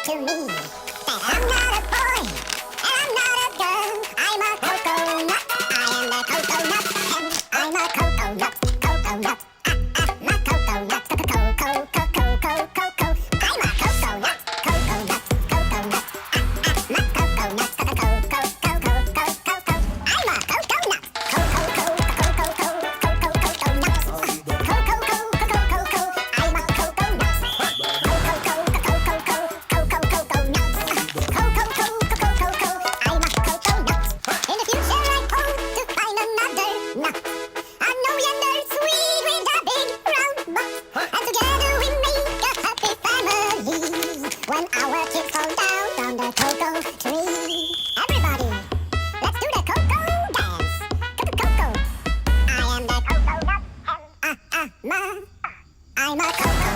to me that I'm not a boy and I'm not a girl. I'm a cocoa nut. I am the cocoa nut and I'm a cocoa nut. Cocoa nut. My cocoa nut. Cocoa, cocoa, cocoa, cocoa. I'm a cocoa nut. Cocoa nut. Cocoa nut. My cocoa nut. Cocoa, cocoa, cocoa, cocoa. I'm a cocoa nut. Cocoa, cocoa, cocoa, cocoa, cocoa nuts. Cocoa, cocoa, cocoa, cocoa. I'm a cocoa nut. Cocoa, cocoa, cocoa, cocoa, cocoa nuts. Cocoa, cocoa, cocoa, cocoa. I'm a cocoa nut. In the future, I hope to find another nut. A no yonder sweet with a big round butt. And together we make a happy family. When our kids fall down from the cocoa tree. Everybody, let's do the cocoa dance. Cocoa, cocoa. I am the cocoa nut. I'm a cocoa